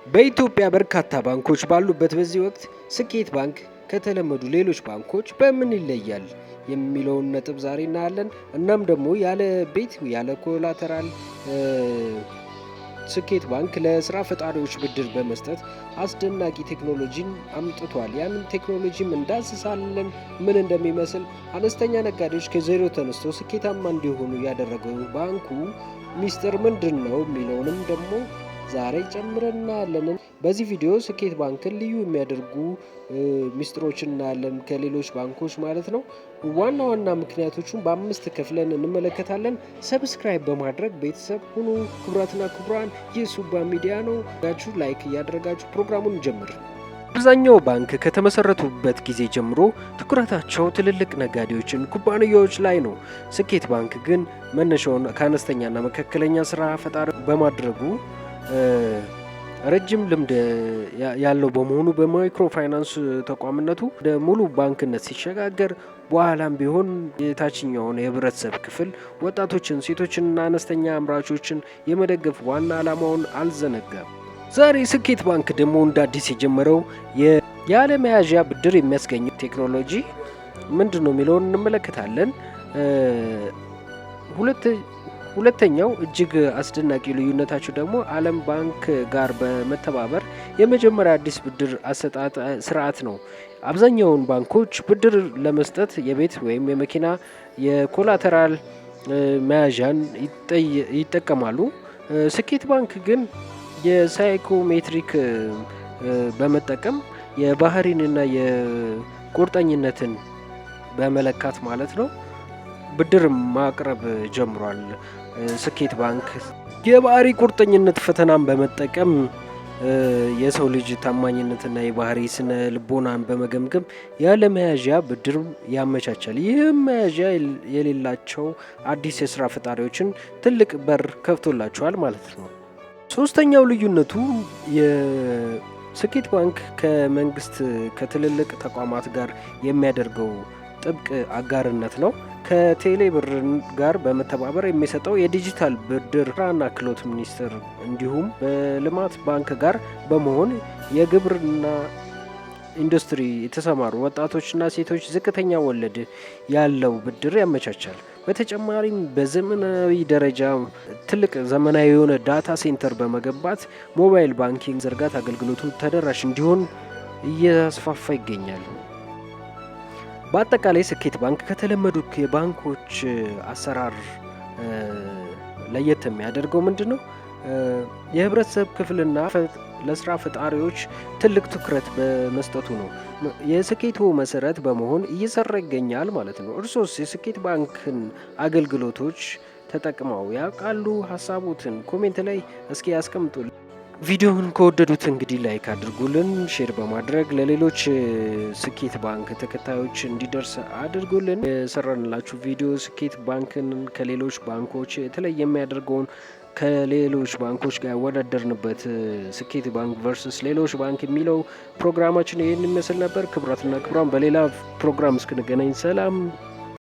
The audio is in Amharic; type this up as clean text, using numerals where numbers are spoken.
በኢትዮጵያ በርካታ ባንኮች ባሉበት በዚህ ወቅት ስኬት ባንክ ከተለመዱ ሌሎች ባንኮች በምን ይለያል የሚለውን ነጥብ ዛሬ እናያለን። እናም ደግሞ ያለ ቤት ያለ ኮላተራል ስኬት ባንክ ለስራ ፈጣሪዎች ብድር በመስጠት አስደናቂ ቴክኖሎጂን አምጥቷል። ያንን ቴክኖሎጂም እንዳስሳለን ምን እንደሚመስል አነስተኛ ነጋዴዎች ከዜሮ ተነስተው ስኬታማ እንዲሆኑ ያደረገው ባንኩ ሚስጥር ምንድን ነው የሚለውንም ደግሞ ዛሬ ጨምረን እናያለን። በዚህ ቪዲዮ ስኬት ባንክን ልዩ የሚያደርጉ ሚስጥሮችን እናያለን ከሌሎች ባንኮች ማለት ነው። ዋና ዋና ምክንያቶቹን በአምስት ከፍለን እንመለከታለን። ሰብስክራይብ በማድረግ ቤተሰብ ሁኑ። ክቡራትና ክቡራን ይህ ሱባ ሚዲያ ነው። ጋችሁ ላይክ እያደረጋችሁ ፕሮግራሙን ጀምር። አብዛኛው ባንክ ከተመሰረቱበት ጊዜ ጀምሮ ትኩረታቸው ትልልቅ ነጋዴዎችን ኩባንያዎች ላይ ነው። ስኬት ባንክ ግን መነሻውን ከአነስተኛና መካከለኛ ስራ ፈጣሪ በማድረጉ ረጅም ልምድ ያለው በመሆኑ በማይክሮ ፋይናንስ ተቋምነቱ ወደ ሙሉ ባንክነት ሲሸጋገር በኋላም ቢሆን የታችኛውን የህብረተሰብ ክፍል ወጣቶችን፣ ሴቶችንና አነስተኛ አምራቾችን የመደገፍ ዋና ዓላማውን አልዘነጋም። ዛሬ ስኬት ባንክ ደግሞ እንደ አዲስ የጀመረው ያለመያዣ ብድር የሚያስገኝ ቴክኖሎጂ ምንድን ነው የሚለውን እንመለከታለን። ሁለተኛው እጅግ አስደናቂ ልዩነታቸው ደግሞ ዓለም ባንክ ጋር በመተባበር የመጀመሪያ አዲስ ብድር አሰጣጥ ስርዓት ነው። አብዛኛውን ባንኮች ብድር ለመስጠት የቤት ወይም የመኪና የኮላተራል መያዣን ይጠቀማሉ። ስኬት ባንክ ግን የሳይኮሜትሪክ በመጠቀም የባህሪንና የቁርጠኝነትን በመለካት ማለት ነው ብድር ማቅረብ ጀምሯል። ስኬት ባንክ የባህሪ ቁርጠኝነት ፈተናን በመጠቀም የሰው ልጅ ታማኝነትና የባህሪ ስነ ልቦናን በመገምገም ያለ መያዣ ብድር ያመቻቻል። ይህም መያዣ የሌላቸው አዲስ የስራ ፈጣሪዎችን ትልቅ በር ከፍቶላቸዋል ማለት ነው። ሶስተኛው ልዩነቱ የስኬት ባንክ ከመንግስት ከትልልቅ ተቋማት ጋር የሚያደርገው ጥብቅ አጋርነት ነው። ከቴሌ ብር ጋር በመተባበር የሚሰጠው የዲጂታል ብድር ስራና ክህሎት ሚኒስቴር እንዲሁም በልማት ባንክ ጋር በመሆን የግብርና ኢንዱስትሪ የተሰማሩ ወጣቶችና ሴቶች ዝቅተኛ ወለድ ያለው ብድር ያመቻቻል። በተጨማሪም በዘመናዊ ደረጃ ትልቅ ዘመናዊ የሆነ ዳታ ሴንተር በመገንባት ሞባይል ባንኪንግ ዝርጋት አገልግሎቱ ተደራሽ እንዲሆን እያስፋፋ ይገኛል። በአጠቃላይ ስኬት ባንክ ከተለመዱ የባንኮች አሰራር ለየት የሚያደርገው ምንድን ነው? የህብረተሰብ ክፍልና ለስራ ፈጣሪዎች ትልቅ ትኩረት በመስጠቱ ነው። የስኬቱ መሰረት በመሆን እየሰራ ይገኛል ማለት ነው። እርሶስ የስኬት ባንክን አገልግሎቶች ተጠቅመው ያውቃሉ? ሀሳቦትን ኮሜንት ላይ እስኪ ያስቀምጡልን። ቪዲዮውን ከወደዱት እንግዲህ ላይክ አድርጉልን፣ ሼር በማድረግ ለሌሎች ስኬት ባንክ ተከታዮች እንዲደርስ አድርጉልን። የሰራንላችሁ ቪዲዮ ስኬት ባንክን ከሌሎች ባንኮች የተለየ የሚያደርገውን ከሌሎች ባንኮች ጋር ያወዳደርንበት ስኬት ባንክ ቨርስስ ሌሎች ባንክ የሚለው ፕሮግራማችን ይህን ይመስል ነበር። ክቡራትና ክቡራን በሌላ ፕሮግራም እስክንገናኝ ሰላም።